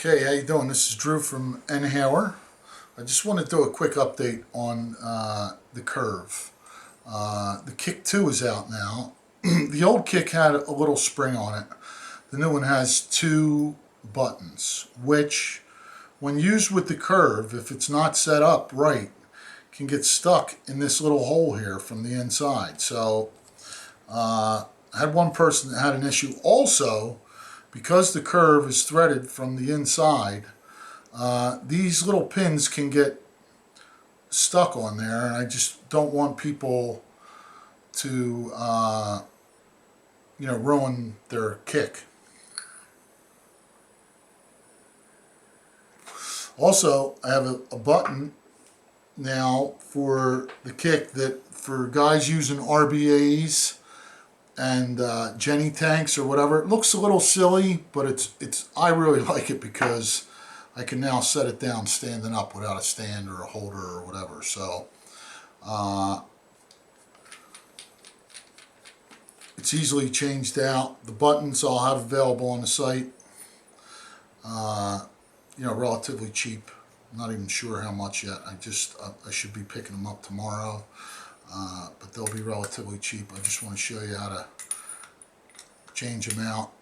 Okay, how you doing? This is Drew from Enhauer. I just want to do a quick update on the Curve. The Kick2 is out now. The old Kick had a little spring on it. The new one has two buttons, which, when used with the Curve, if it's not set up right, can get stuck in this little hole here from the inside. So I had one person that had an issue. Also, because the Curve is threaded from the inside, these little pins can get stuck on there, and I just don't want people to ruin their kick. Also, I have a button now for the kick that for guys using RBAs and Jenny tanks or whatever. It looks a little silly, but it's I really like it because I can now set it down standing up without a stand or a holder or whatever. So it's easily changed out. The buttons I'll have available on the site. Relatively cheap. I'm not even sure how much yet. I should be picking them up tomorrow, but they'll be relatively cheap. I just want to show you how to change them out.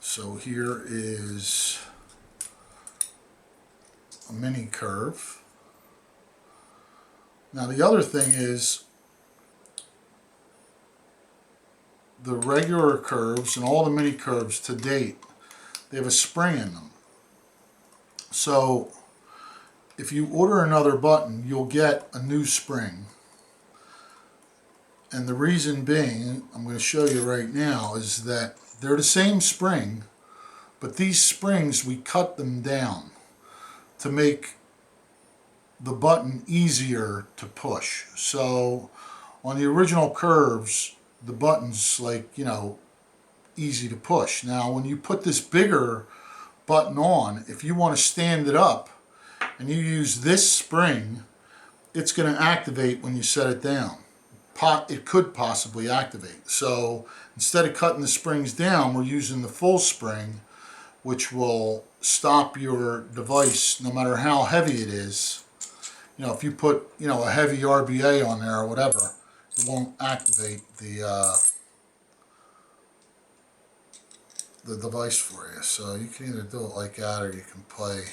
So here is a mini curve. Now the other thing is, the regular curves and all the mini curves to date, they have a spring in them. So if you order another button, you'll get a new spring. And the reason being, I'm going to show you right now, is that they're the same spring, but these springs, we cut them down to make the button easier to push. So on the original curves, the button's easy to push. Now when you put this bigger button on, if you want to stand it up and you use this spring, it's going to activate when you set it down. It could possibly activate. So instead of cutting the springs down, we're using the full spring, which will stop your device no matter how heavy it is. If you put a heavy RBA on there or whatever, it won't activate the device for you. So you can either do it like that, or you can play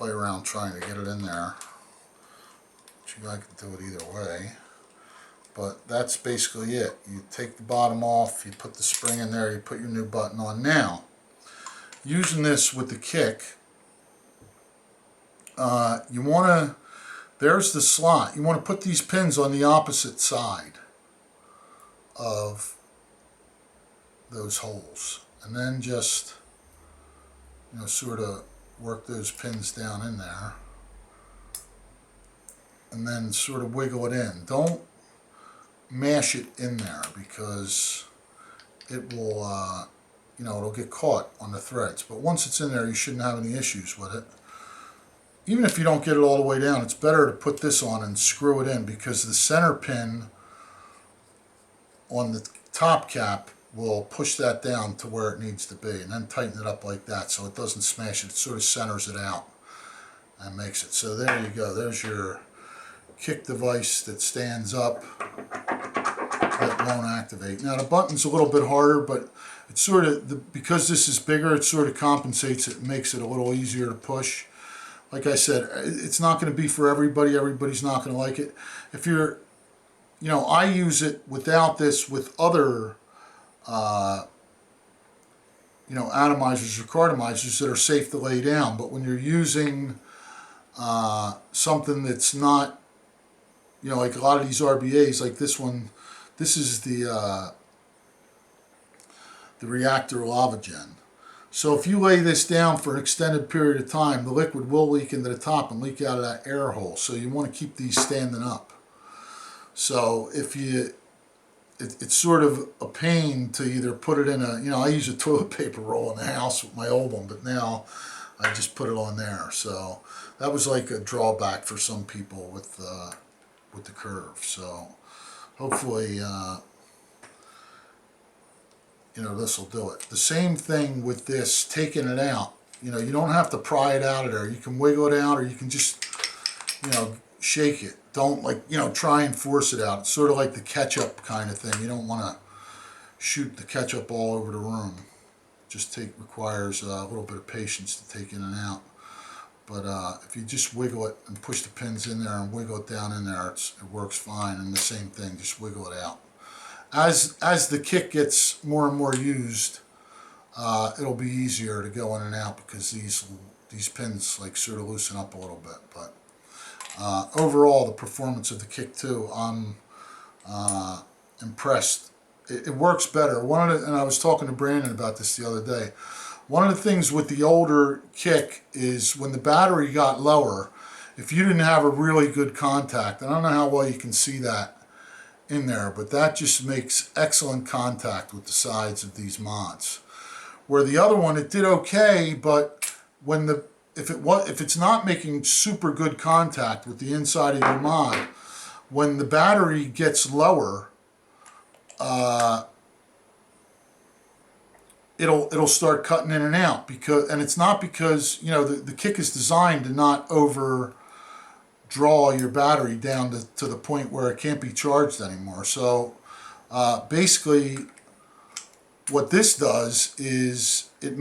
around trying to get it in there. But I can do it either way. But that's basically it. You take the bottom off, you put the spring in there, you put your new button on. Now, using this with the kick, you want to, there's the slot. You want to put these pins on the opposite side of those holes, and then just sort of work those pins down in there, and then sort of wiggle it in. Don't mash it in there, because it will it'll get caught on the threads. But once it's in there, you shouldn't have any issues with it. Even if you don't get it all the way down, it's better to put this on and screw it in, because the center pin on the top cap will push that down to where it needs to be, and then tighten it up like that so it doesn't smash it. It sort of centers it out and makes it. So there you go. There's your kick device that stands up, that won't activate. Now the button's a little bit harder, but it's sort of, because this is bigger, it sort of compensates it and makes it a little easier to push. Like I said, it's not going to be for everybody. Everybody's not going to like it. If you're, I use it without this with other atomizers or cartomizers that are safe to lay down. But when you're using something that's not, like a lot of these RBAs, like this one, this is the reactor lava gen. So if you lay this down for an extended period of time, the liquid will leak into the top and leak out of that air hole. So you want to keep these standing up. So if you, it's sort of a pain to either put it in a, I use a toilet paper roll in the house with my old one, but now I just put it on there. So that was like a drawback for some people with with the curve. So hopefully, this will do it. The same thing with this, taking it out. You don't have to pry it out of there. You can wiggle it out, or you can just, shake it. Don't try and force it out. It's sort of like the ketchup kind of thing. You don't want to shoot the ketchup all over the room. Just requires a little bit of patience to take in and out. But if you just wiggle it and push the pins in there and wiggle it down in there, it works fine. And the same thing, just wiggle it out. As the kick gets more and more used, it'll be easier to go in and out because these pins sort of loosen up a little bit. But overall, the performance of the Kick2, I'm impressed. It works better. And I was talking to Brandon about this the other day. One of the things with the older kick is when the battery got lower, if you didn't have a really good contact, I don't know how well you can see that in there, but that just makes excellent contact with the sides of these mods. Where the other one, it did okay, but if it's not making super good contact with the inside of your mod, when the battery gets lower, it'll start cutting in and out, and it's not because the kick is designed to not over draw your battery down to the point where it can't be charged anymore. So basically what this does is it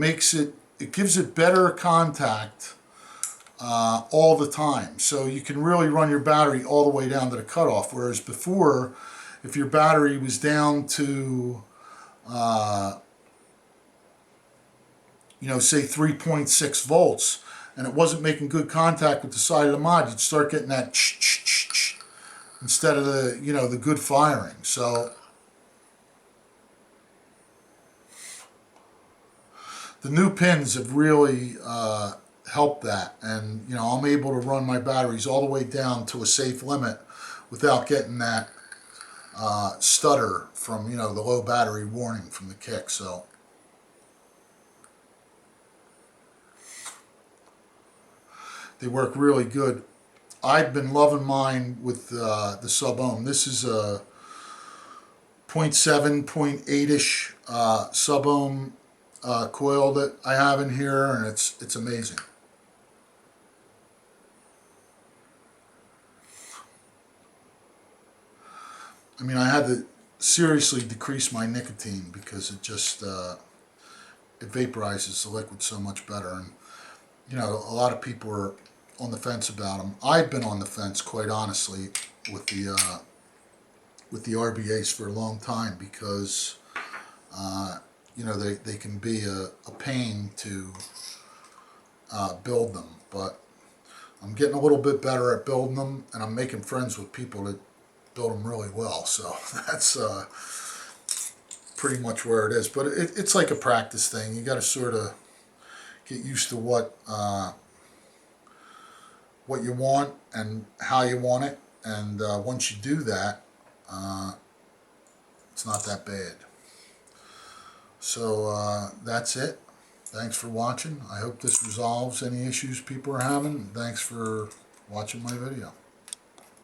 gives it better contact all the time. So you can really run your battery all the way down to the cutoff, whereas before, if your battery was down to say 3.6 volts, and it wasn't making good contact with the side of the mod, you'd start getting that instead of the good firing. So the new pins have really helped that, and I'm able to run my batteries all the way down to a safe limit without getting that stutter from the low battery warning from the kick. So they work really good. I've been loving mine with the sub-ohm. This is a 0.7, 0.8-ish sub-ohm coil that I have in here, and it's amazing. I mean, I had to seriously decrease my nicotine because it just it vaporizes the liquid so much better. And a lot of people are on the fence about them. I've been on the fence, quite honestly, with the RBAs for a long time because they can be a pain to build them. But I'm getting a little bit better at building them, and I'm making friends with people that build them really well. So that's pretty much where it is. But it's like a practice thing. You got to sort of get used to what you want and how you want it, and once you do that, it's not that bad. So that's it. Thanks for watching. I hope this resolves any issues people are having. Thanks for watching my video.